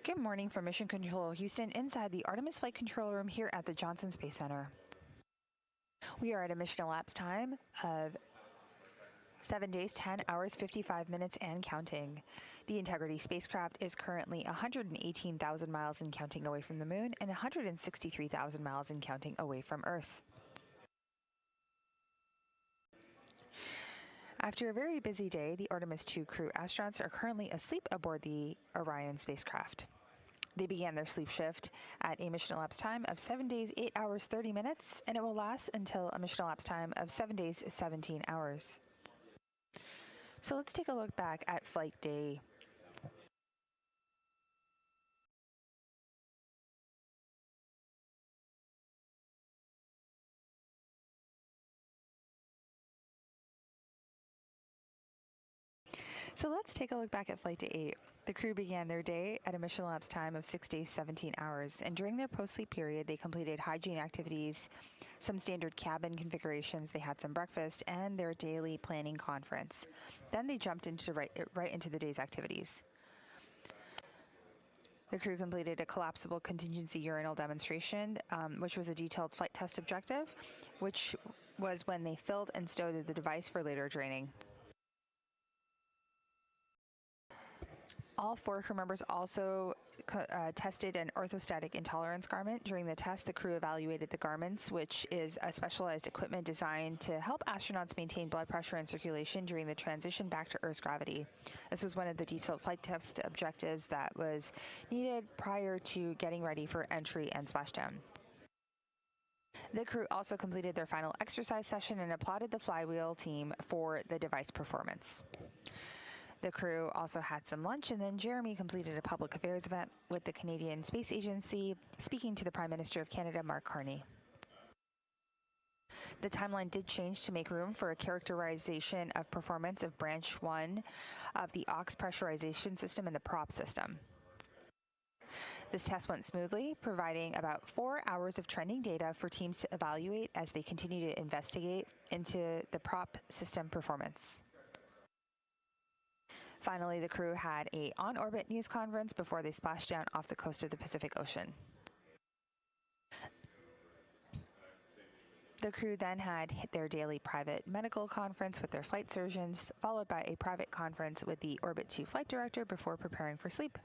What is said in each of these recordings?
Good morning from Mission Control Houston inside the Artemis Flight Control Room here at the Johnson Space Center. We are at a mission elapsed time of 7 days, 10 hours, 55 minutes and counting. The Integrity spacecraft is currently 118,000 miles and counting away from the moon and 163,000 miles and counting away from Earth. After a very busy day, the Artemis II crew astronauts are currently asleep aboard the Orion spacecraft. They began their sleep shift at a mission elapsed time of 7 days, 8 hours, 30 minutes, and it will last until a mission elapsed time of 7 days, 17 hours. So let's take a look back at flight day. So let's take a look back at Flight Day 8. The crew began their day at a mission elapsed time of 6 days, 17 hours, and during their post-sleep period, they completed hygiene activities, some standard cabin configurations, they had some breakfast, and their daily planning conference. Then they jumped into right into the day's activities. The crew completed a collapsible contingency urinal demonstration, which was a detailed flight test objective, which was when they filled and stowed the device for later draining. All 4 crew members also tested an orthostatic intolerance garment. During the test, the crew evaluated the garments, which is a specialized equipment designed to help astronauts maintain blood pressure and circulation during the transition back to Earth's gravity. This was one of the detailed flight test objectives that was needed prior to getting ready for entry and splashdown. The crew also completed their final exercise session and applauded the flywheel team for the device performance. The crew also had some lunch, and then Jeremy completed a public affairs event with the Canadian Space Agency, speaking to the Prime Minister of Canada, Mark Carney. The timeline did change to make room for a characterization of performance of Branch 1 of the aux pressurization system and the prop system. This test went smoothly, providing about 4 hours of trending data for teams to evaluate as they continue to investigate into the prop system performance. Finally, the crew had an on-orbit news conference before they splashed down off the coast of the Pacific Ocean. The crew then had their daily private medical conference with their flight surgeons, followed by a private conference with the Orbit 2 flight director before preparing for sleep.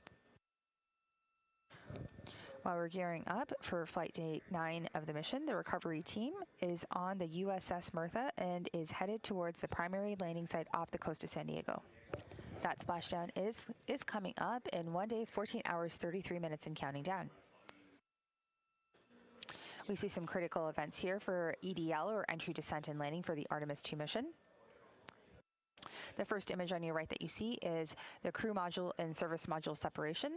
While we're gearing up for Flight Day 9 of the mission, the recovery team is on the USS Martha and is headed towards the primary landing site off the coast of San Diego. That splashdown is coming up in 1 day, 14 hours, 33 minutes and counting down. We see some critical events here for EDL, or entry, descent, and landing for the Artemis II mission. The first image on your right that you see is the crew module and service module separation.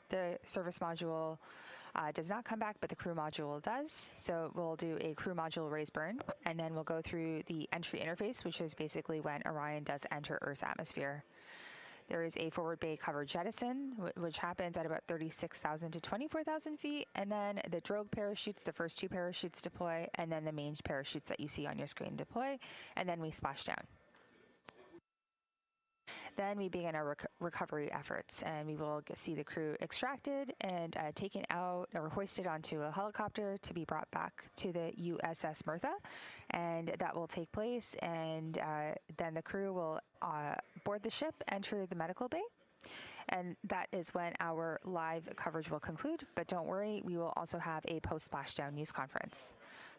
The service module does not come back, but the crew module does. So we'll do a crew module raise burn, and then we'll go through the entry interface, which is basically when Orion does enter Earth's atmosphere. There is a forward bay cover jettison, which happens at about 36,000 to 24,000 feet. And then the drogue parachutes, the first 2 parachutes deploy, and then the main parachutes that you see on your screen deploy, and then we splash down. Then we begin our recovery efforts, and we will see the crew extracted and taken out or hoisted onto a helicopter to be brought back to the USS Martha, and that will take place, and then the crew will board the ship, enter the medical bay, and that is when our live coverage will conclude. But don't worry, we will also have a post-splashdown news conference.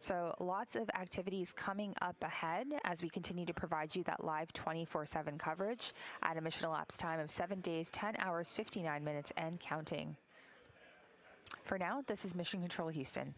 So lots of activities coming up ahead as we continue to provide you that live 24/7 coverage at a mission elapsed time of 7 days, 10 hours, 59 minutes and counting. For now, this is Mission Control Houston.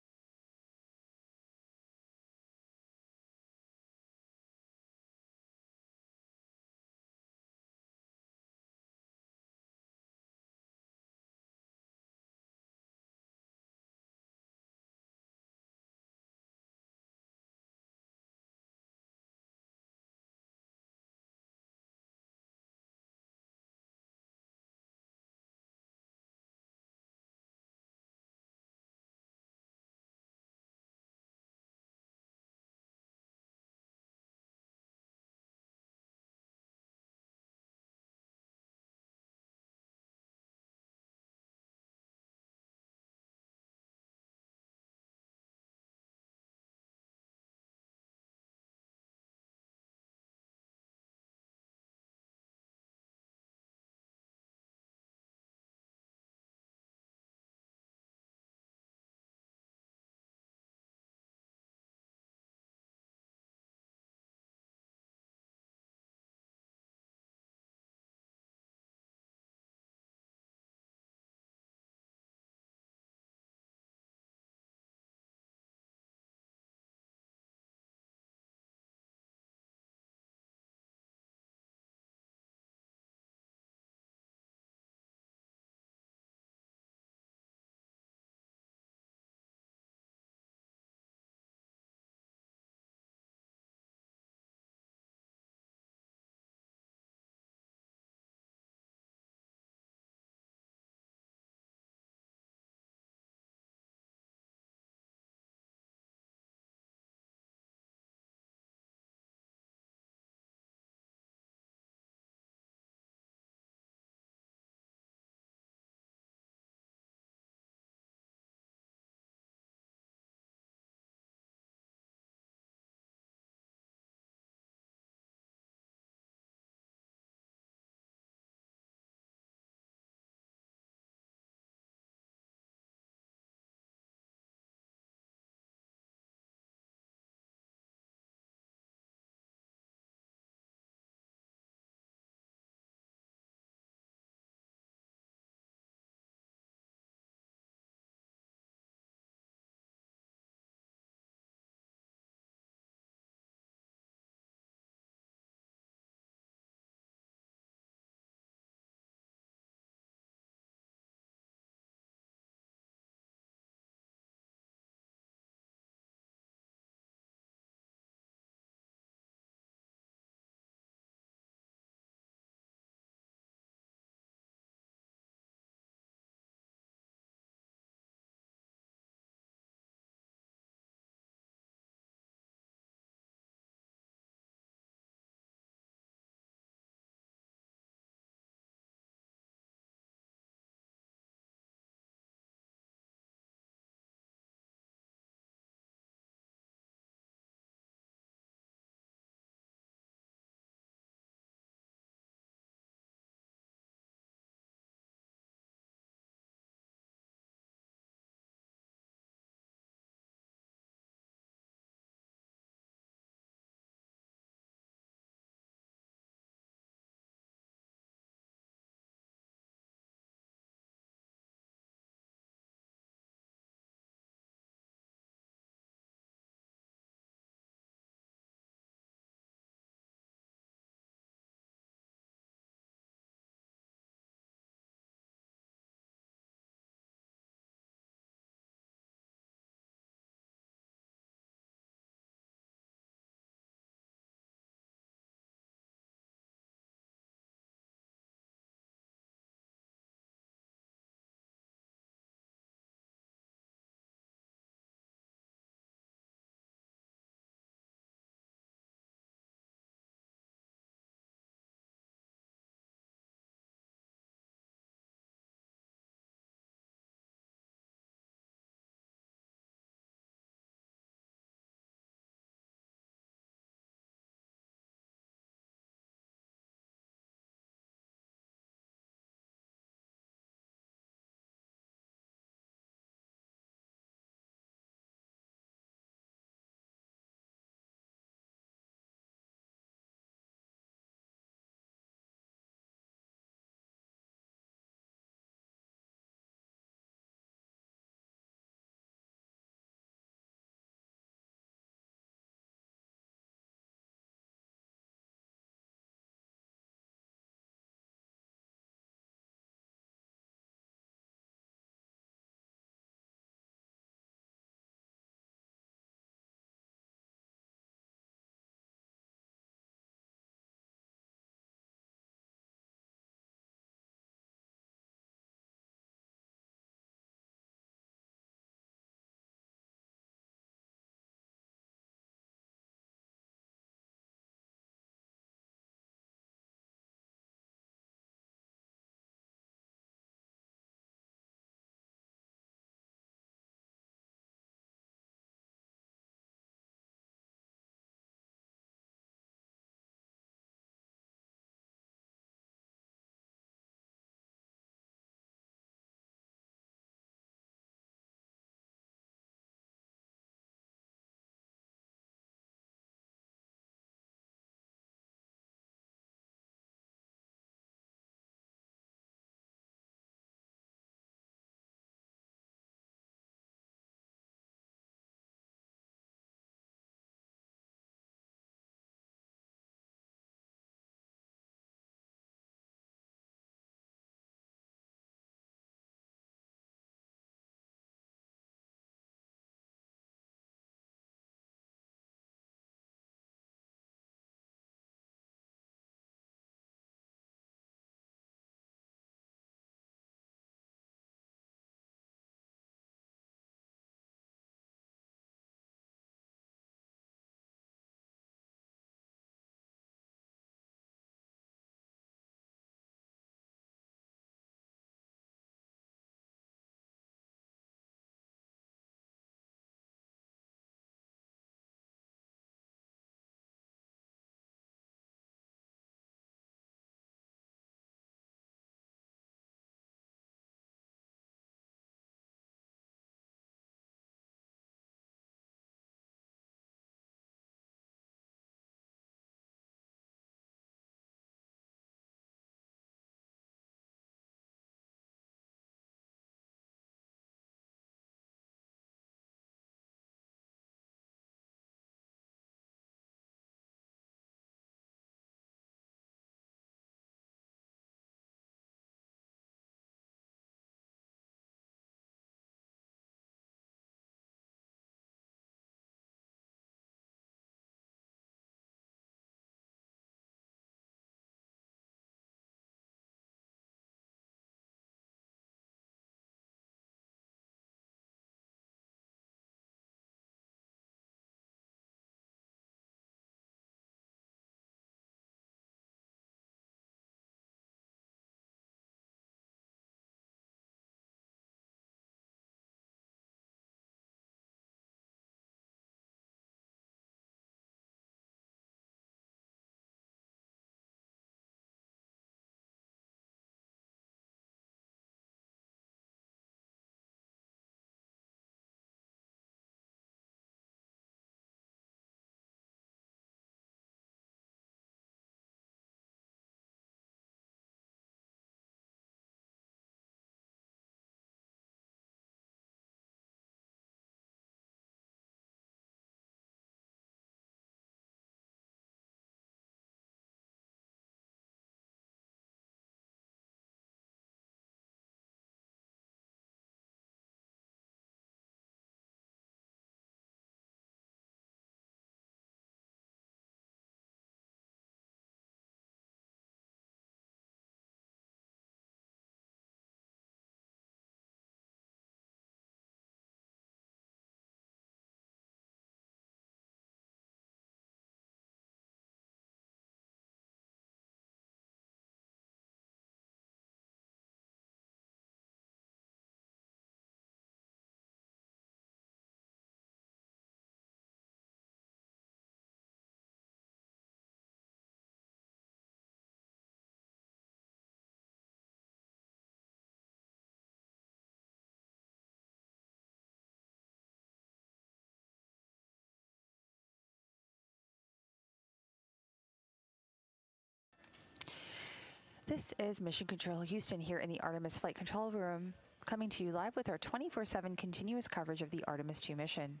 This is Mission Control Houston here in the Artemis Flight Control Room, coming to you live with our 24/7 continuous coverage of the Artemis II mission.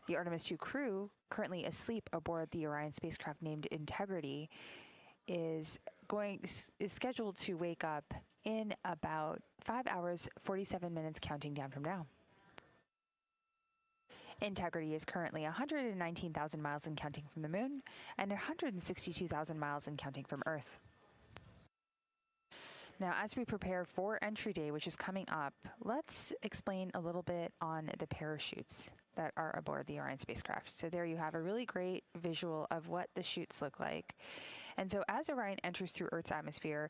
The Artemis II crew, currently asleep aboard the Orion spacecraft named Integrity, is scheduled to wake up in about 5 hours, 47 minutes counting down from now. Integrity is currently 119,000 miles and counting from the moon and 162,000 miles and counting from Earth. Now, as we prepare for entry day, which is coming up, let's explain a little bit on the parachutes that are aboard the Orion spacecraft. So there you have a really great visual of what the chutes look like. And so as Orion enters through Earth's atmosphere,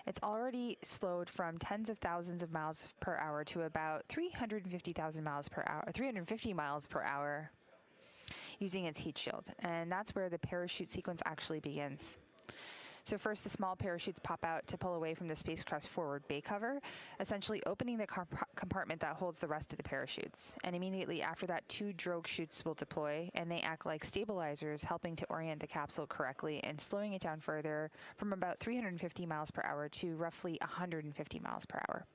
it's already slowed from tens of thousands of miles per hour to about 350,000 miles per hour, 350 miles per hour using its heat shield. And that's where the parachute sequence actually begins. So first, the small parachutes pop out to pull away from the spacecraft's forward bay cover, essentially opening the compartment that holds the rest of the parachutes. And immediately after that, 2 drogue chutes will deploy, and they act like stabilizers, helping to orient the capsule correctly and slowing it down further from about 350 miles per hour to roughly 150 miles per hour.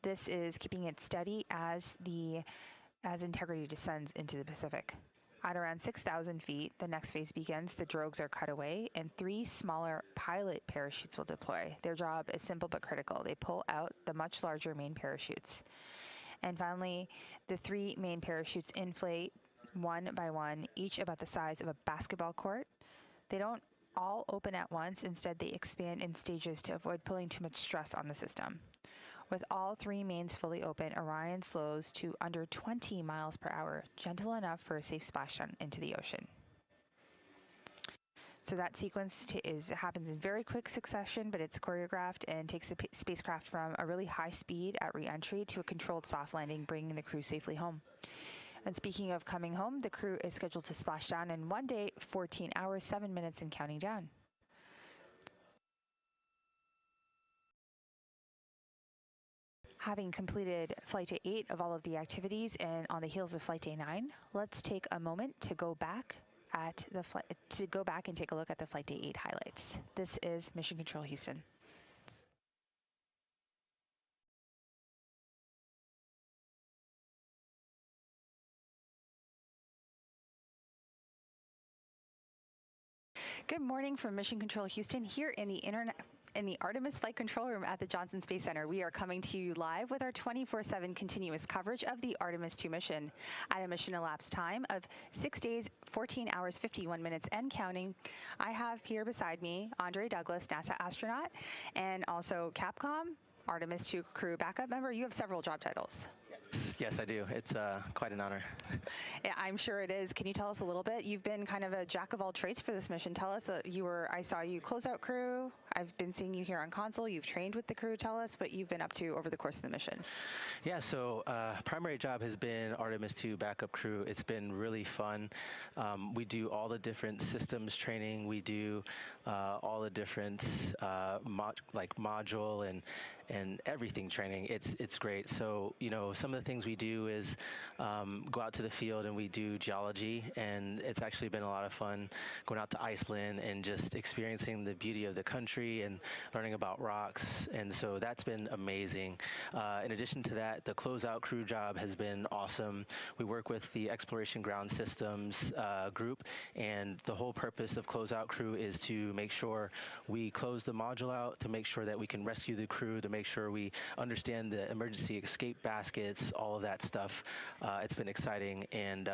This is keeping it steady as Integrity descends into the Pacific. At around 6,000 feet, the next phase begins. The drogues are cut away, and 3 smaller pilot parachutes will deploy. Their job is simple but critical. They pull out the much larger main parachutes. And finally, the 3 main parachutes inflate one by one, each about the size of a basketball court. They don't all open at once. Instead, they expand in stages to avoid putting too much stress on the system. With all 3 mains fully open, Orion slows to under 20 miles per hour, gentle enough for a safe splashdown into the ocean. So that sequence happens in very quick succession, but it's choreographed and takes the spacecraft from a really high speed at re-entry to a controlled soft landing, bringing the crew safely home. And speaking of coming home, the crew is scheduled to splash down in 1 day, 14 hours, 7 minutes, and counting down. Having completed Flight Day 8 of all of the activities and on the heels of Flight Day 9, let's take a moment to go back and take a look at the Flight Day 8 highlights. This is Mission Control Houston. Good morning from Mission Control Houston here in the Artemis Flight Control Room at the Johnson Space Center. We are coming to you live with our 24/7 continuous coverage of the Artemis II mission at a mission elapsed time of 6 days, 14 hours, 51 minutes and counting. I have here beside me Andre Douglas, NASA astronaut, and also Capcom Artemis II crew backup member. You have several job titles. Yes, I do. It's quite an honor. Yeah, I'm sure it is. Can you tell us a little bit? You've been kind of a jack of all trades for this mission. Tell us, I saw you closeout crew. I've been seeing you here on console. You've trained with the crew. Tell us what you've been up to over the course of the mission. Yeah, so primary job has been Artemis II backup crew. It's been really fun. We do all the different systems training. We do all the different module and everything training. It's great. So, some of the things we do is go out to the field and we do geology, and it's actually been a lot of fun going out to Iceland and just experiencing the beauty of the country and learning about rocks. And so that's been amazing. In addition to that, the closeout crew job has been awesome. We work with the Exploration Ground Systems group, and the whole purpose of closeout crew is to make sure we close the module out, to make sure that we can rescue the crew, to make sure we understand the emergency escape baskets, all of that stuff. It's been exciting. And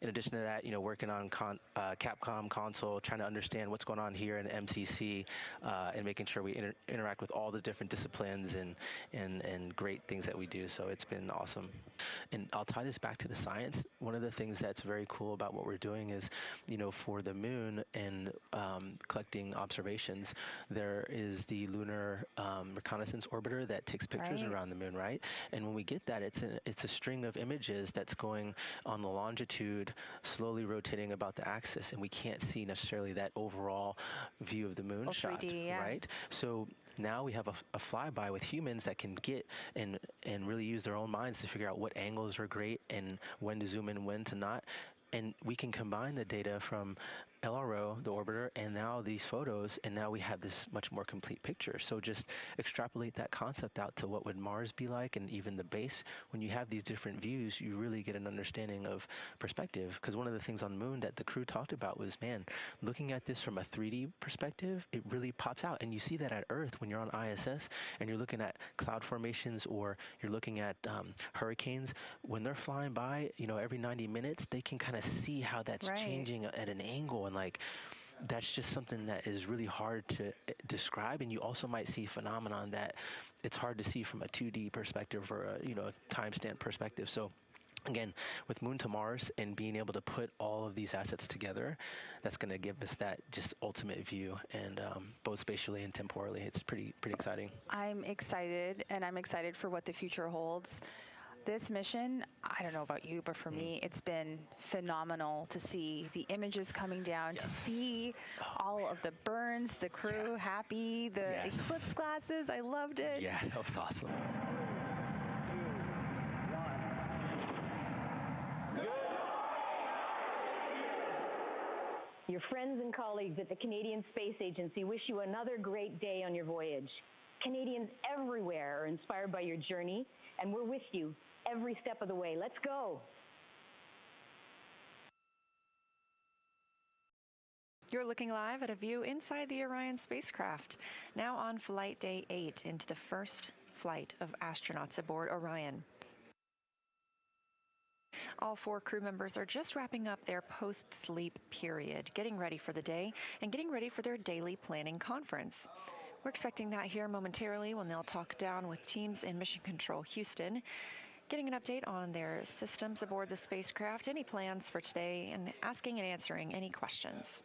in addition to that, working on Capcom console, trying to understand what's going on here in MCC, and making sure we interact with all the different disciplines and great things that we do. So it's been awesome. And I'll tie this back to the science. One of the things that's very cool about what we're doing is, for the moon and collecting observations, there is the lunar reconnaissance orbiter that takes pictures around the moon, right? And when we get that, it's a string of images that's going on the longitude, slowly rotating about the axis, and we can't see necessarily that overall view of the moon shot, 3D, yeah. Right? So now we have a flyby with humans that can get and really use their own minds to figure out what angles are great and when to zoom in and when to not. And we can combine the data from LRO, the orbiter, and now these photos, and now we have this much more complete picture. So just extrapolate that concept out to what would Mars be like, and even the base. When you have these different views, you really get an understanding of perspective. Because one of the things on the moon that the crew talked about was, man, looking at this from a 3D perspective, it really pops out. And you see that at Earth when you're on ISS and you're looking at cloud formations, or you're looking at hurricanes. When they're flying by, every 90 minutes, they can kind of see how that's changing at an angle, and like that's just something that is really hard to describe. And you also might see a phenomenon that it's hard to see from a 2D perspective or a timestamp perspective. So again, with Moon to Mars and being able to put all of these assets together, that's going to give us that just ultimate view, and both spatially and temporally. It's pretty exciting. I'm excited, and I'm excited for what the future holds. This mission, I don't know about you, but for me, it's been phenomenal to see the images coming down, to see all of the burns, the crew happy, the eclipse glasses. I loved it. Yeah, that was awesome. Your friends and colleagues at the Canadian Space Agency wish you another great day on your voyage. Canadians everywhere are inspired by your journey, and we're with you every step of the way. Let's go. You're looking live at a view inside the Orion spacecraft, now on flight day 8 into the first flight of astronauts aboard Orion. All 4 crew members are just wrapping up their post-sleep period, getting ready for the day and getting ready for their daily planning conference. We're expecting that here momentarily when they'll talk down with teams in Mission Control Houston, getting an update on their systems aboard the spacecraft, any plans for today, and asking and answering any questions.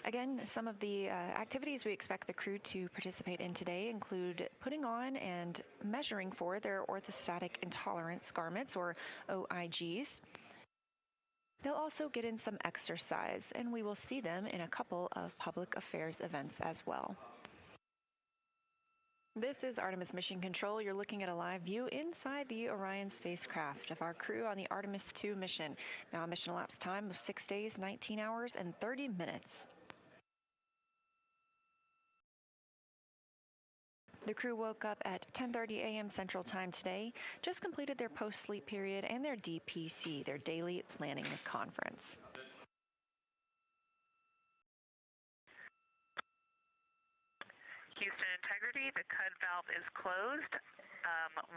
Again, some of the activities we expect the crew to participate in today include putting on and measuring for their orthostatic intolerance garments, or OIGs. They'll also get in some exercise, and we will see them in a couple of public affairs events as well. This is Artemis Mission Control. You're looking at a live view inside the Orion spacecraft of our crew on the Artemis II mission. Now a mission elapsed time of 6 days, 19 hours, and 30 minutes. The crew woke up at 10:30 a.m. Central Time today, just completed their post-sleep period and their DPC, their daily planning conference. Houston Integrity, the CUD valve is closed.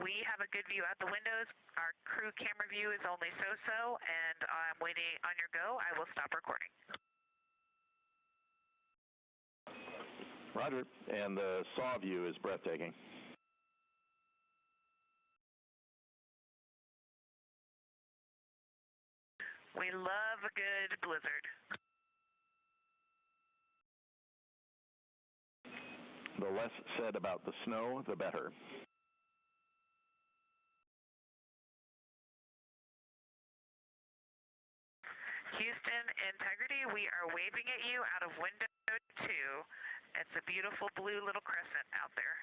We have a good view out the windows. Our crew camera view is only so-so, and I'm waiting on your go. I will stop recording. Roger, and the saw view is breathtaking. We love a good blizzard. The less said about the snow, the better. Houston Integrity, we are waving at you out of window 2. It's a beautiful blue little crescent out there.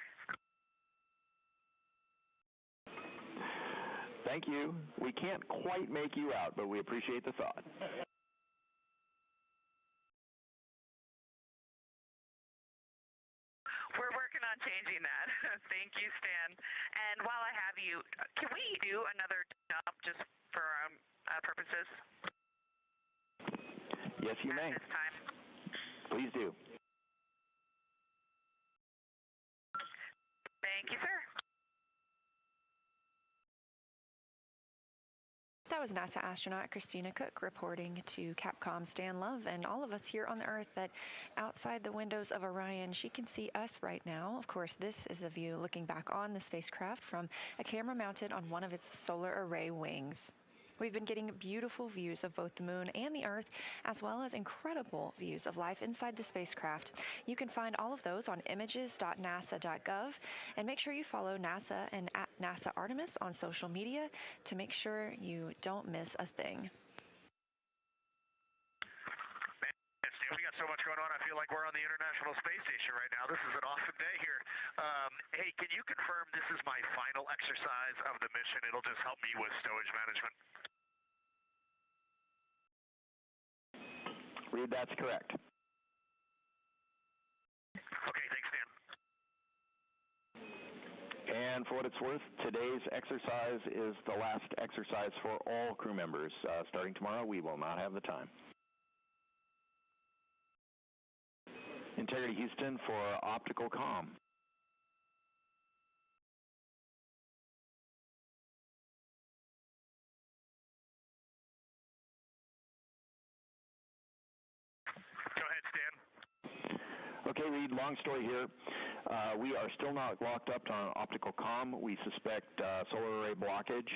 Thank you. We can't quite make you out, but we appreciate the thought. We're working on changing that. Thank you, Stan. And while I have you, can we do another jump just for purposes? Yes, you may. At this time. Please do. Thank you, sir. That was NASA astronaut Christina Cook reporting to Capcom Stan Love and all of us here on the Earth that outside the windows of Orion, she can see us right now. Of course, this is a view looking back on the spacecraft from a camera mounted on one of its solar array wings. We've been getting beautiful views of both the moon and the Earth, as well as incredible views of life inside the spacecraft. You can find all of those on images.nasa.gov, and make sure you follow NASA and at NASA Artemis on social media to make sure you don't miss a thing. We got so much going on. I feel like we're on the International Space Station right now. This is an awesome day here. Hey, can you confirm this is my final exercise of the mission? It'll just help me with stowage management. Reed, that's correct. Okay, thanks, Dan. And for what it's worth, today's exercise is the last exercise for all crew members. Starting tomorrow, we will not have the time. Integrity Houston for optical comm. Go ahead, Stan. Okay, Reed, long story here. We are still not locked up on optical comm. We suspect solar array blockage.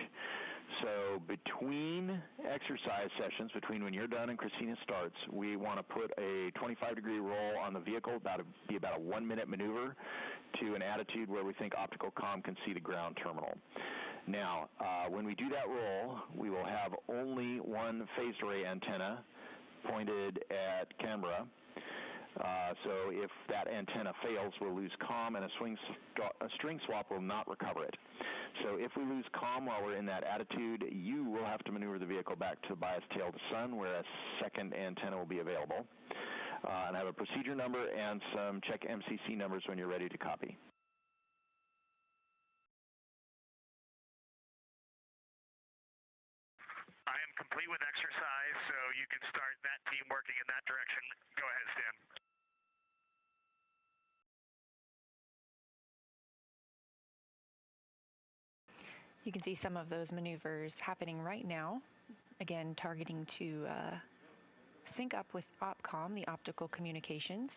So between exercise sessions, between when you're done and Christina starts, we want to put a 25-degree roll on the vehicle, be about a 1-minute maneuver to an attitude where we think optical comm can see the ground terminal. Now, when we do that roll, we will have only one phased array antenna pointed at camera. So if that antenna fails, we'll lose comm, and a string swap will not recover it. So if we lose comm while we're in that attitude, you will have to maneuver the vehicle back to bias tail to sun, where a second antenna will be available. And I have a procedure number and some check MCC numbers when you're ready to copy. I am complete with exercise, so you can start that team working in that direction. Go ahead, Stan. You can see some of those maneuvers happening right now. Again, targeting to sync up with OpComm, the optical communications.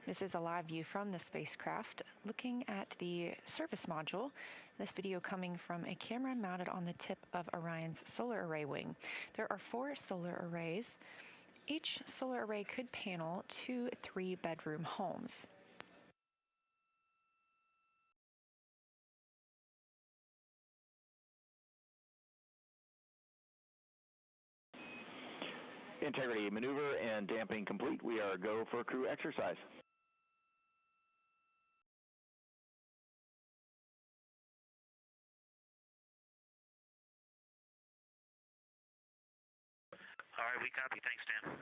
This is a live view from the spacecraft, looking at the service module. This video coming from a camera mounted on the tip of Orion's solar array wing. There are 4 solar arrays. Each solar array could panel 2 3-bedroom homes. Integrity maneuver and damping complete. We are go for crew exercise. All right, we copy. Thanks, Dan.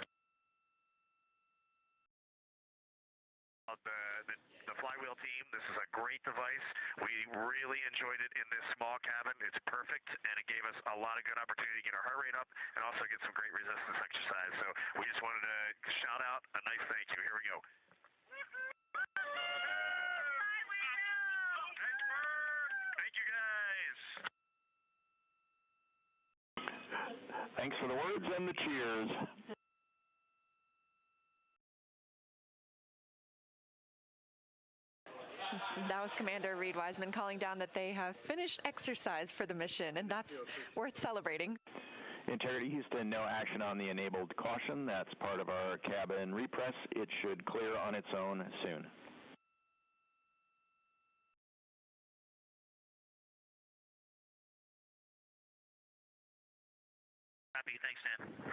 The flywheel team, this is a great device. We really enjoyed it in this small cabin. It's perfect, and it gave us a lot of good opportunity to get our heart rate up and also get some great resistance exercise. So we just wanted to shout out a nice thank you. Here we go. Thank you, guys. Thanks for the words and the cheers. That was Commander Reed Wiseman calling down that they have finished exercise for the mission, and that's worth celebrating. Integrity Houston, no action on the enabled caution. That's part of our cabin repress. It should clear on its own soon. Happy. Thanks, Dan.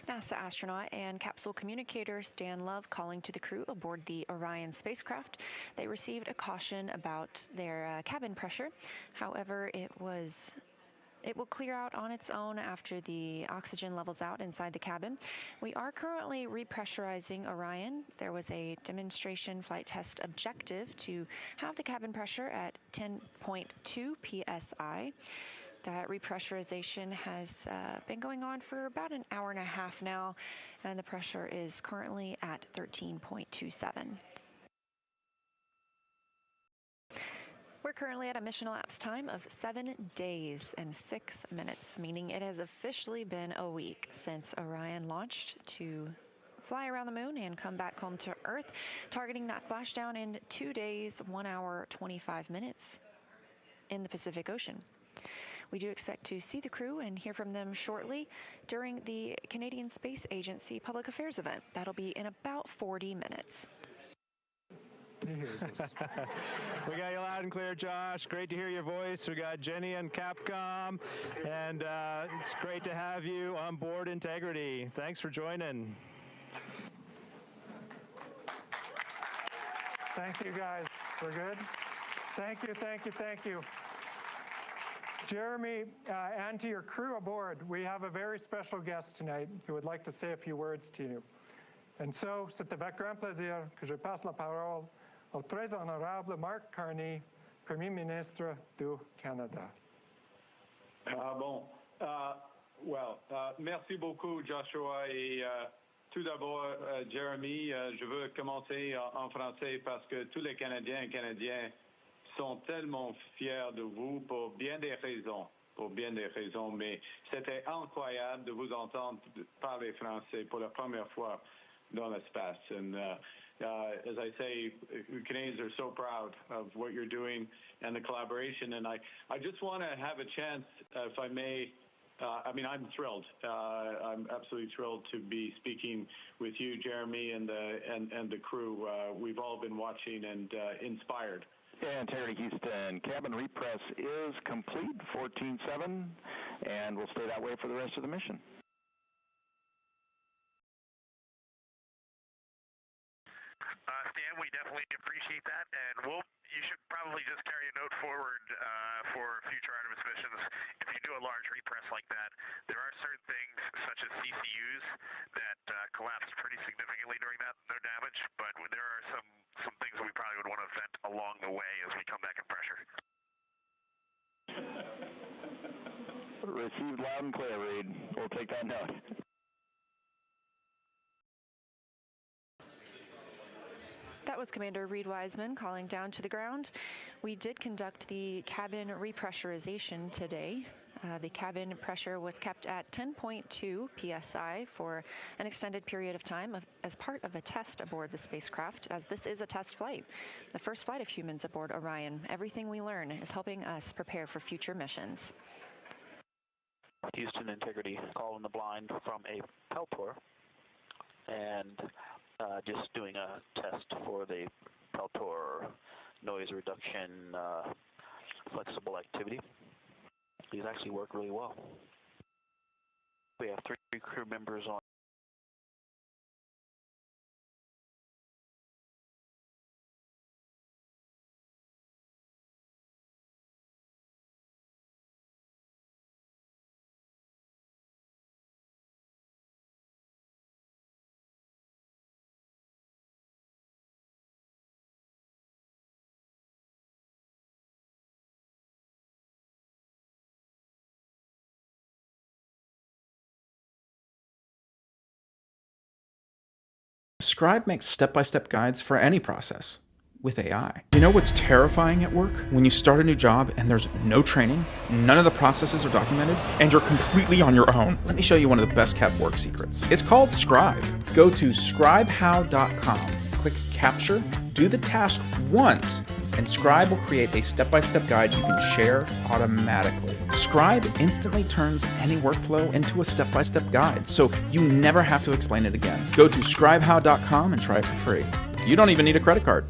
NASA astronaut and capsule communicator Stan Love calling to the crew aboard the Orion spacecraft. They received a caution about their cabin pressure. However, it will clear out on its own after the oxygen levels out inside the cabin. We are currently repressurizing Orion. There was a demonstration flight test objective to have the cabin pressure at 10.2 psi. That repressurization has been going on for about an hour and a half now, and the pressure is currently at 13.27. We're currently at a mission elapsed time of 7 days and 6 minutes, meaning it has officially been a week since Orion launched to fly around the moon and come back home to Earth, targeting that splashdown in 2 days, 1 hour, 25 minutes in the Pacific Ocean. We do expect to see the crew and hear from them shortly during the Canadian Space Agency Public Affairs event. That'll be in about 40 minutes. We got you loud and clear, Josh. Great to hear your voice. We got Jenny and Capcom, and it's great to have you on board Integrity. Thanks for joining. Thank you, guys. We're good? Thank you, thank you, thank you. Jeremy, and to your crew aboard, we have a very special guest tonight who would like to say a few words to you. And so, c'est avec grand plaisir que je passe la parole au très honorable Mark Carney, Premier ministre du Canada. Merci beaucoup, Joshua, et tout d'abord, Jeremy, je veux commencer en français parce que tous les Canadiens et Canadiennes sont tellement fiers de vous pour bien des raisons, mais c'était incroyable de vous entendre parler français pour la première fois dans l'espace. And as I say, Canadians are so proud of what you're doing and the collaboration. And I just want to have a chance, if I may. I'm thrilled. I'm absolutely thrilled to be speaking with you, Jeremy, and the crew. We've all been watching and inspired. Yeah, Integrity Houston, cabin repress is complete, 14-7, and we'll stay that way for the rest of the mission. Stan, we definitely appreciate that, and you should probably just carry a note forward for future Artemis missions. If you do a large repress like that, there are certain things, such as CCUs, that collapse pretty significantly during that, no damage, but there are some things that we probably would want to vent along the way as we come back in pressure. Received loud and clear, Reed. We'll take that note. That was Commander Reed Wiseman calling down to the ground. We did conduct the cabin repressurization today. The cabin pressure was kept at 10.2 psi for an extended period of time as part of a test aboard the spacecraft, as this is a test flight, the first flight of humans aboard Orion. Everything we learn is helping us prepare for future missions. Houston Integrity calling the blind from a Peltor, and just doing a test for the Peltor noise reduction flexible activity. These actually work really well. We have 3 crew members on. Scribe makes step-by-step guides for any process with AI. You know what's terrifying at work? When you start a new job and there's no training, none of the processes are documented, and you're completely on your own. Let me show you one of the best kept work secrets. It's called Scribe. Go to scribehow.com, click Capture, do the task once, and Scribe will create a step-by-step guide you can share automatically. Scribe instantly turns any workflow into a step-by-step guide, so you never have to explain it again. Go to scribehow.com and try it for free. You don't even need a credit card.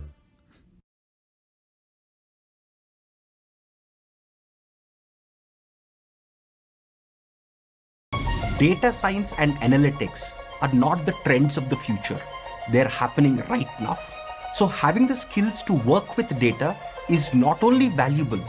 Data science and analytics are not the trends of the future. They're happening right now. So having the skills to work with data is not only valuable,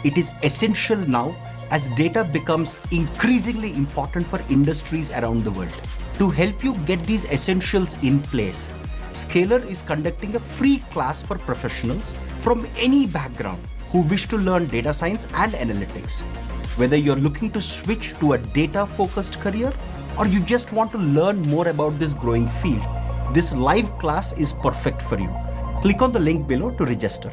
it is essential now as data becomes increasingly important for industries around the world. To help you get these essentials in place, Scalar is conducting a free class for professionals from any background who wish to learn data science and analytics. Whether you're looking to switch to a data-focused career or you just want to learn more about this growing field, this live class is perfect for you. Click on the link below to register.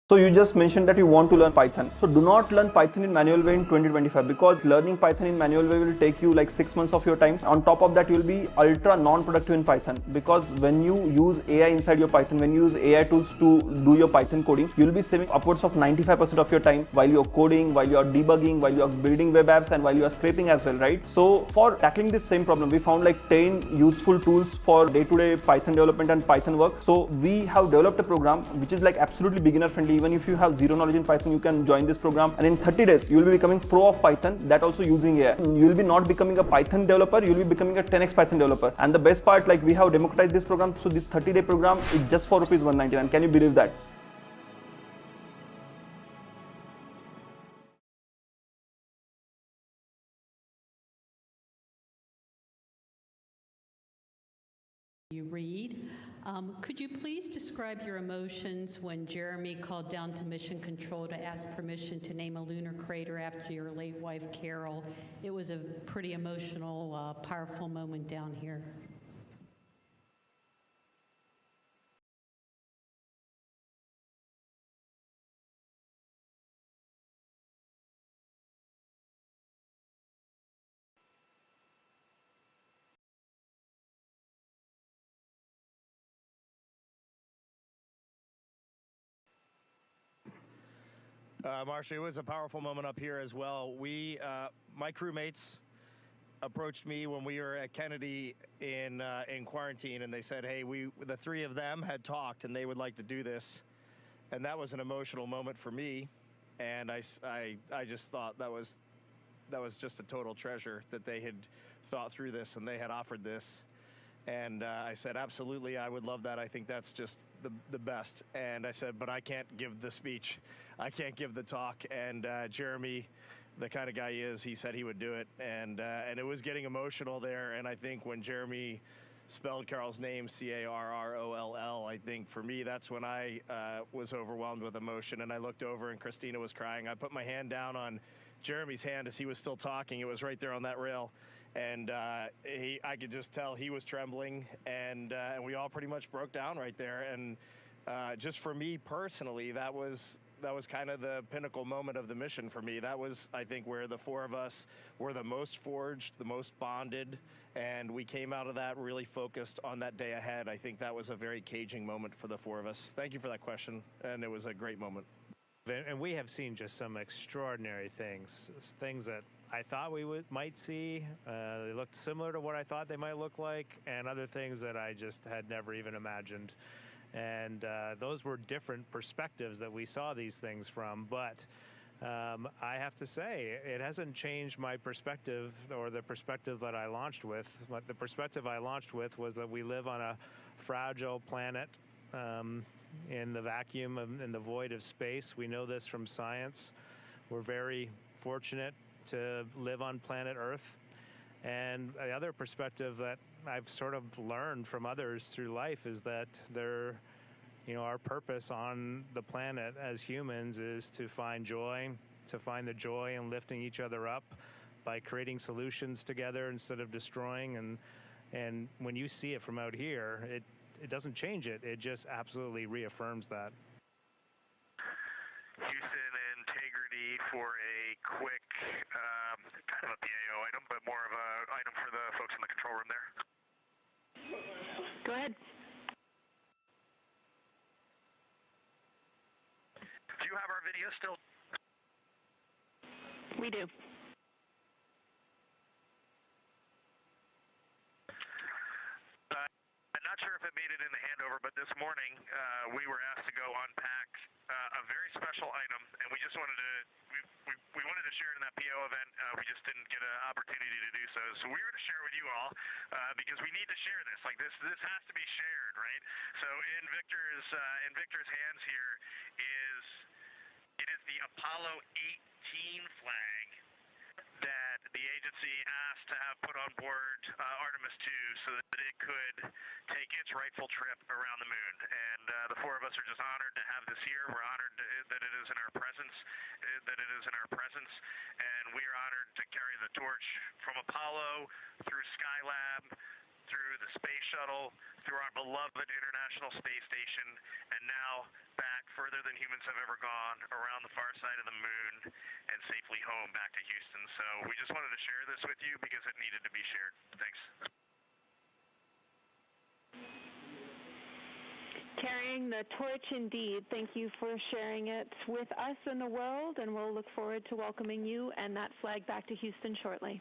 So you just mentioned that you want to learn Python. So do not learn Python in manual way in 2025, because learning Python in manual way will take you like 6 months of your time. On top of that, you will be ultra non-productive in Python, because when you use AI inside your Python, when you use AI tools to do your Python coding, you will be saving upwards of 95% of your time while you're coding, while you're debugging, while you're building web apps, and while you're scraping as well, right? So for tackling this same problem, we found like 10 useful tools for day-to-day Python development and Python work. So we have developed a program which is like absolutely beginner friendly even if you have zero knowledge in Python, you can join this program. And in 30 days, you will be becoming pro of Python, that also using AI. You will be not becoming a Python developer, you will be becoming a 10x Python developer. And the best part, like we have democratized this program. So this 30-day program is just for rupees 199. Can you believe that? You read. Could you please describe your emotions when Jeremy called down to Mission Control to ask permission to name a lunar crater after your late wife, Carol? It was a pretty emotional, powerful moment down here. Marcia, it was a powerful moment up here as well. My crewmates approached me when we were at Kennedy in quarantine, and they said, hey, the three of them had talked and they would like to do this. And that was an emotional moment for me. And I just thought that was just a total treasure that they had thought through this and they had offered this. And I said, absolutely, I would love that. I think that's just the best. And I said, but I can't give the speech. I can't give the talk. And Jeremy, the kind of guy he is, he said he would do it. And it was getting emotional there. And I think when Jeremy spelled Carol's name, Carroll, I think for me, that's when I was overwhelmed with emotion. And I looked over and Christina was crying. I put my hand down on Jeremy's hand as he was still talking. It was right there on that rail. And I could just tell he was trembling, and we all pretty much broke down right there. And just for me personally, that was kind of the pinnacle moment of the mission for me. That was, I think, where the four of us were the most forged, the most bonded, and we came out of that really focused on that day ahead. I think that was a very caging moment for the four of us. Thank you for that question, and it was a great moment. And we have seen just some extraordinary things that I thought we might see. They looked similar to what I thought they might look like, and other things that I just had never even imagined. And those were different perspectives that we saw these things from. But I have to say, it hasn't changed my perspective or the perspective that I launched with. The perspective I launched with was that we live on a fragile planet. In the vacuum, in the void of space. We know this from science. We're very fortunate to live on planet Earth. And the other perspective that I've sort of learned from others through life is that our purpose on the planet as humans is to find joy, to find the joy in lifting each other up by creating solutions together instead of destroying. And when you see it from out here, it doesn't change it. It just absolutely reaffirms that. Houston Integrity for a quick, kind of a PAO item, but more of an item for the folks in the control room there. Go ahead. Do you have our video still? We do. Not sure if it made it in the handover, but this morning we were asked to go unpack a very special item, and we just wanted to we wanted to share it in that PO event. We just didn't get an opportunity to do so. So we were to share with you all because we need to share this. Like this has to be shared, right? So in Victor's hands here is the Apollo 18 flag that the agency asked to have put on board Artemis II so that it could take its rightful trip around the moon. And the four of us are just honored to have this here. We're honored that it is in our presence, and we are honored to carry the torch from Apollo through Skylab, through the space shuttle, through our beloved International Space Station, and now back further than humans have ever gone, around the far side of the moon, and safely home back to Houston. So we just wanted to share this with you because it needed to be shared. Thanks. Carrying the torch indeed. Thank you for sharing it with us and the world, and we'll look forward to welcoming you and that flag back to Houston shortly.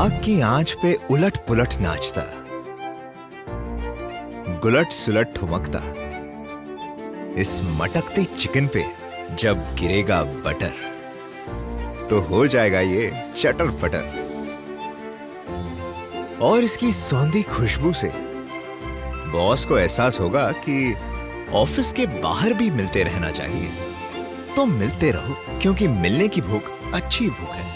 आग की आंच पे उलट पुलट नाचता, गुलट सुलट ठुमकता, इस मटकते chicken पे जब गिरेगा बटर तो हो जाएगा ये चटर पटर। और इसकी सौंधी खुशबू से बॉस को एहसास होगा कि ऑफिस के बाहर भी मिलते रहना चाहिए। तो मिलते रहो, क्योंकि मिलने की भूख अच्छी भूख है।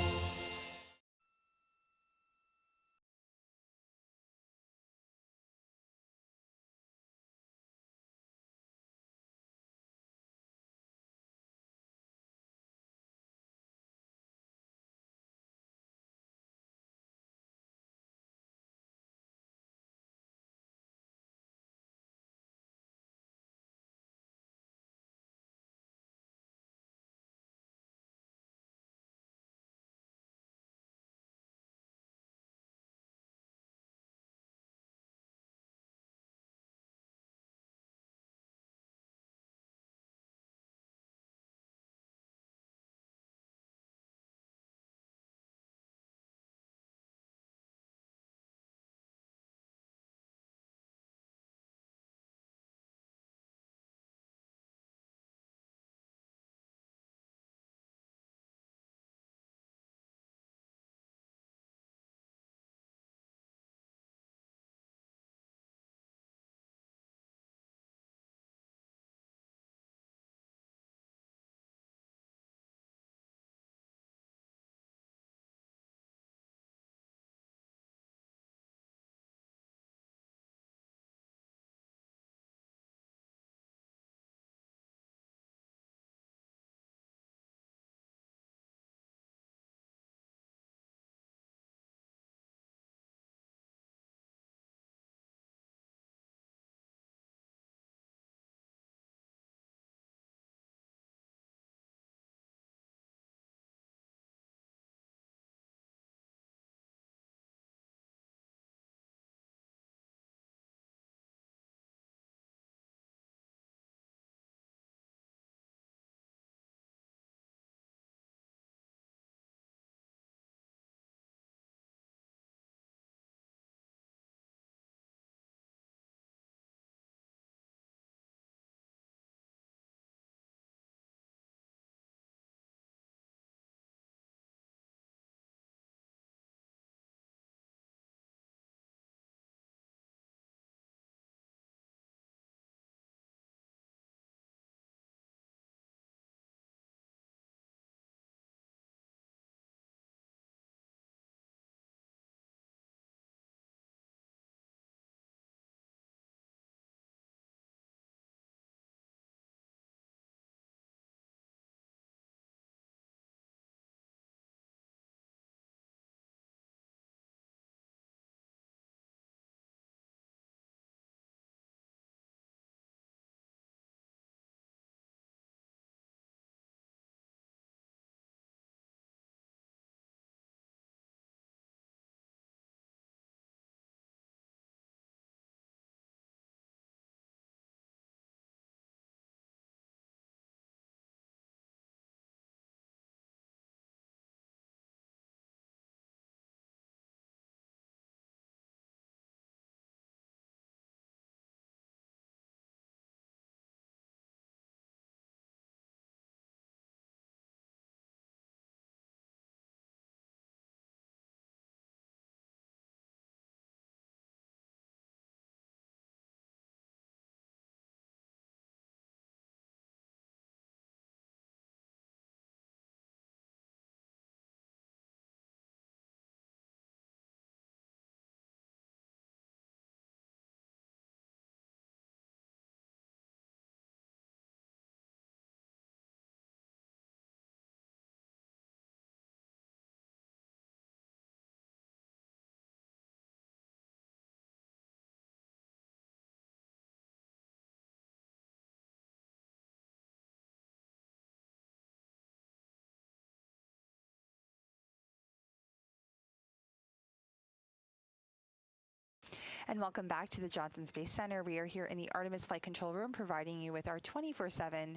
And welcome back to the Johnson Space Center. We are here in the Artemis Flight Control Room providing you with our 24/7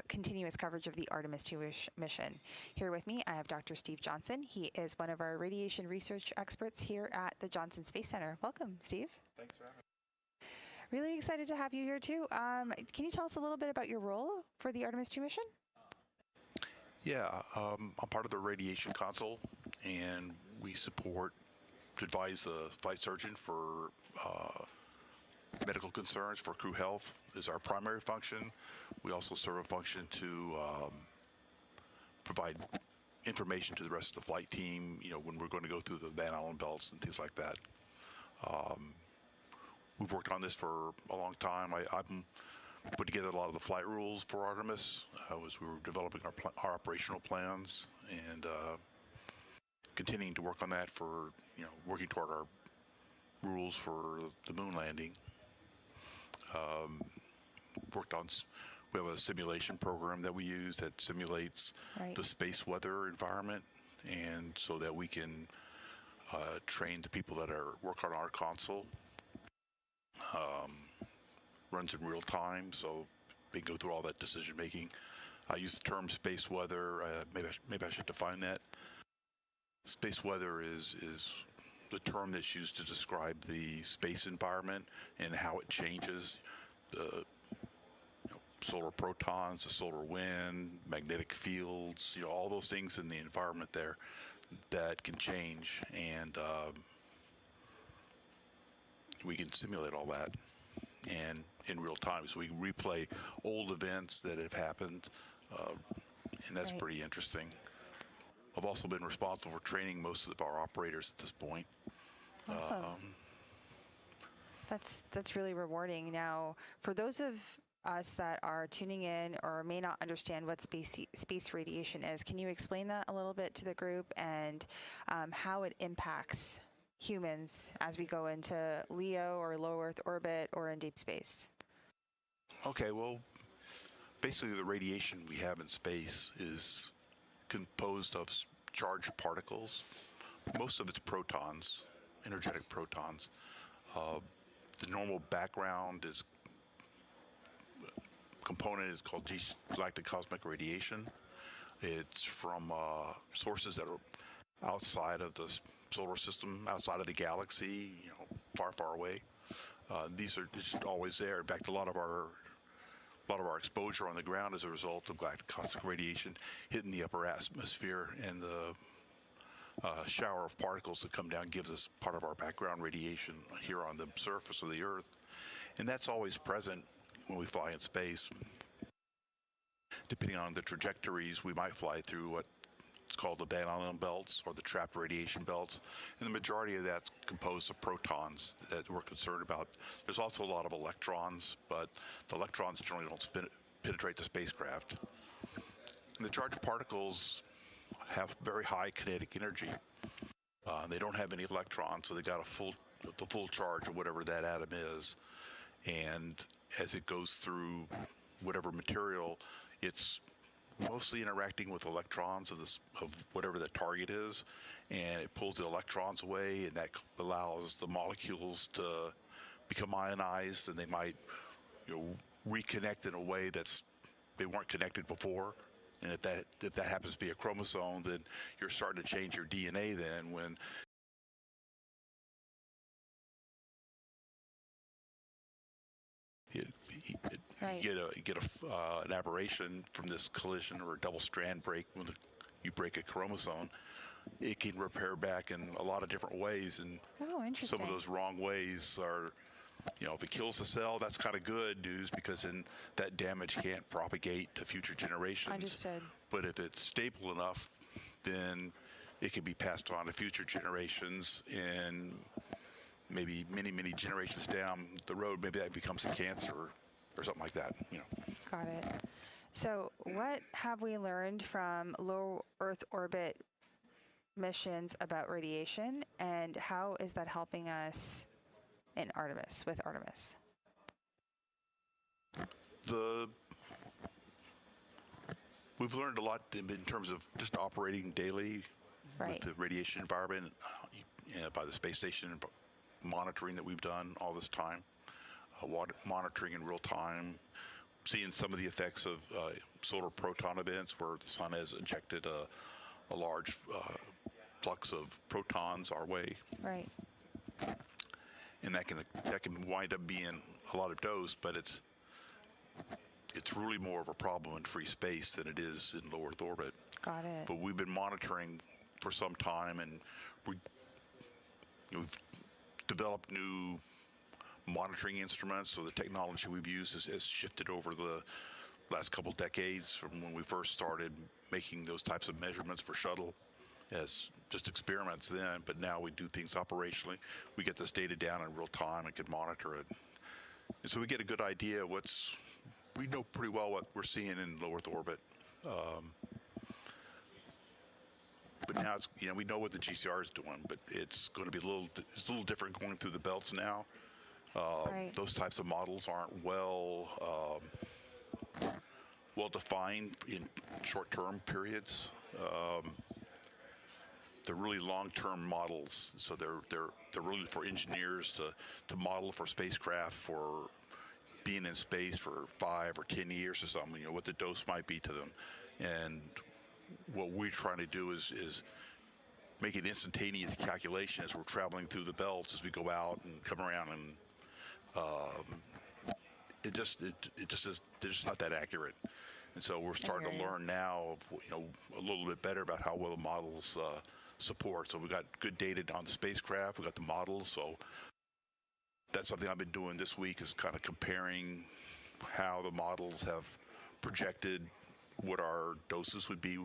continuous coverage of the Artemis II mission. Here with me, I have Dr. Steve Johnson. He is one of our radiation research experts here at the Johnson Space Center. Welcome, Steve. Thanks for having me. Really excited to have you here too. Can you tell us a little bit about your role for the Artemis II mission? Yeah, I'm part of the radiation console, and we support to advise the flight surgeon for medical concerns for crew health is our primary function. We also serve a function to provide information to the rest of the flight team, when we're going to go through the Van Allen belts and things like that. We've worked on this for a long time. I've put together a lot of the flight rules for Artemis as we were developing our operational plans, and continuing to work on that for, working toward our rules for the moon landing. We have a simulation program that we use that simulates the space weather environment, and so that we can train the people that work on our console. Runs in real time, so they can go through all that decision making. I use the term space weather. Maybe I should define that. Space weather is the term that's used to describe the space environment and how it changes. The solar protons, the solar wind, magnetic fields, all those things in the environment there that can change, and we can simulate all that and in real time, so we can replay old events that have happened, and that's pretty interesting. I've also been responsible for training most of our operators at this point. Awesome. That's really rewarding. Now, for those of us that are tuning in or may not understand what space radiation is, can you explain that a little bit to the group and how it impacts humans as we go into LEO or low Earth orbit or in deep space? Okay, well, basically the radiation we have in space is composed of charged particles. Most of it's protons, energetic protons. The normal background component is called galactic cosmic radiation. It's from sources that are outside of the solar system, outside of the galaxy, far, far away. These are just always there. In fact, a lot of our exposure on the ground is a result of galactic cosmic radiation hitting the upper atmosphere, and the shower of particles that come down gives us part of our background radiation here on the surface of the Earth. And that's always present when we fly in space. Depending on the trajectories, we might fly through what's called the Van Allen belts or the trapped radiation belts, and the majority of that's composed of protons that we're concerned about. There's also a lot of electrons, but the electrons generally don't penetrate the spacecraft. And the charged particles have very high kinetic energy. They don't have any electrons, so they got the full charge of whatever that atom is. And as it goes through whatever material, it's mostly interacting with electrons of whatever the target is, and it pulls the electrons away, and that allows the molecules to become ionized, and they might reconnect in a way they weren't connected before. And if that happens to be a chromosome, then you're starting to change your DNA then when you get an aberration from this collision or a double strand break. When you break a chromosome, it can repair back in a lot of different ways, and some of those wrong ways are, if it kills the cell, that's kind of good news, because then that damage can't propagate to future generations. Understood. But if it's stable enough, then it can be passed on to future generations, and maybe many, many generations down the road, maybe that becomes a cancer or something like that. Got it. So what have we learned from low Earth orbit missions about radiation, and how is that helping us in Artemis, with Artemis? We've learned a lot in terms of just operating daily with the radiation environment by the space station monitoring that we've done all this time, monitoring in real time, seeing some of the effects of solar proton events where the sun has ejected a large flux of protons our way. Right. And that can wind up being a lot of dose, but it's really more of a problem in free space than it is in low Earth orbit. Got it. But we've been monitoring for some time, and we've developed new monitoring instruments. So the technology we've used has shifted over the last couple decades from when we first started making those types of measurements for shuttle as just experiments then, but now we do things operationally. We get this data down in real time and can monitor it. And so we get a good idea of we know pretty well what we're seeing in low Earth orbit. But now we know what the GCR is doing, but it's going to be a little different going through the belts now. Right. Those types of models aren't well defined in short-term periods. They're really long-term models, so they're really for engineers to model for spacecraft for being in space for 5 or 10 years or something. What the dose might be to them, and what we're trying to do is make an instantaneous calculation as we're traveling through the belts as we go out and come around, and it just is they're just not that accurate. And so we're starting to learn now a little bit better about how well the models support. So we got good data on the spacecraft, we got the models, so that's something I've been doing this week, is kind of comparing how the models have projected what our doses would be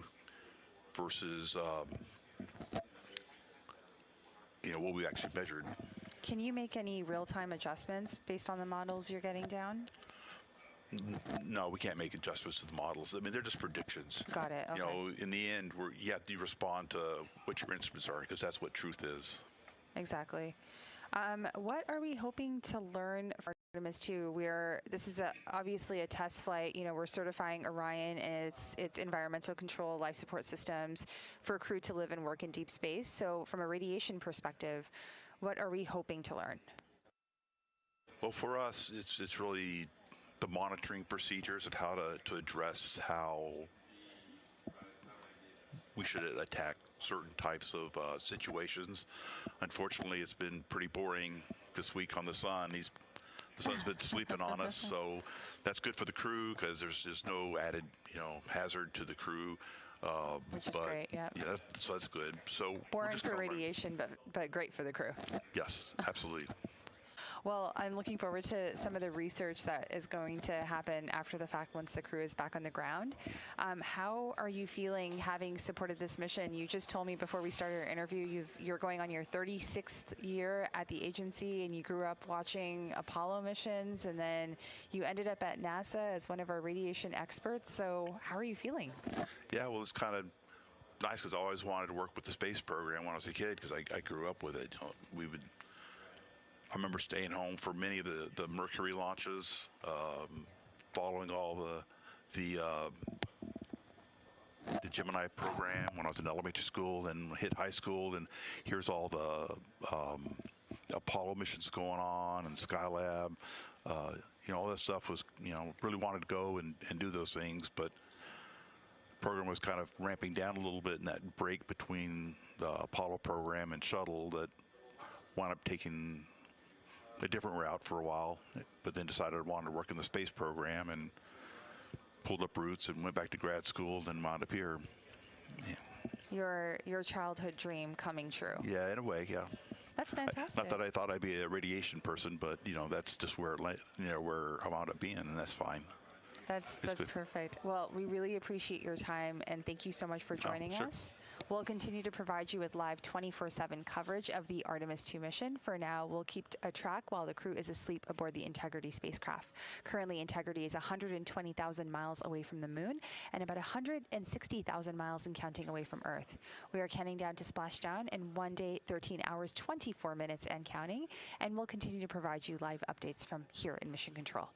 versus what we actually measured. Can you make any real-time adjustments based on the models you're getting down? No, we can't make adjustments to the models. I mean, they're just predictions. Got it. Okay. In the end, you have to respond to what your instruments are, because that's what truth is. Exactly. What are we hoping to learn for Artemis II? This is obviously a test flight. We're certifying Orion and its environmental control, life support systems for crew to live and work in deep space. So from a radiation perspective, what are we hoping to learn? Well, for us, it's really the monitoring procedures of how to address how we should attack certain types of situations. Unfortunately, it's been pretty boring this week on the sun. The sun's been sleeping on us, so that's good for the crew because there's no added hazard to the crew. Which is great, yeah. So that's good. So boring for radiation, but great for the crew. Yes, absolutely. Well, I'm looking forward to some of the research that is going to happen after the fact once the crew is back on the ground. How are you feeling having supported this mission? You just told me before we started our interview you're going on your 36th year at the agency, and you grew up watching Apollo missions, and then you ended up at NASA as one of our radiation experts. So how are you feeling? Yeah, well, it's kind of nice because I always wanted to work with the space program when I was a kid because I grew up with it. I remember staying home for many of the Mercury launches, following all the Gemini program when I was in elementary school, and hit high school, and here's all the Apollo missions going on and Skylab. All that stuff was, really wanted to go and do those things, but the program was kind of ramping down a little bit in that break between the Apollo program and shuttle that wound up taking a different route for a while, but then decided I wanted to work in the space program and pulled up roots and went back to grad school, then wound up here. Yeah. Your childhood dream coming true. Yeah, in a way, yeah. That's fantastic. Not that I thought I'd be a radiation person, but that's just where where I wound up being, and that's fine. That's perfect. Well, we really appreciate your time, and thank you so much for joining us. We'll continue to provide you with live 24/7 coverage of the Artemis II mission. For now, we'll keep a track while the crew is asleep aboard the Integrity spacecraft. Currently, Integrity is 120,000 miles away from the moon and about 160,000 miles and counting away from Earth. We are counting down to splashdown in 1 day, 13 hours, 24 minutes and counting, and we'll continue to provide you live updates from here in Mission Control.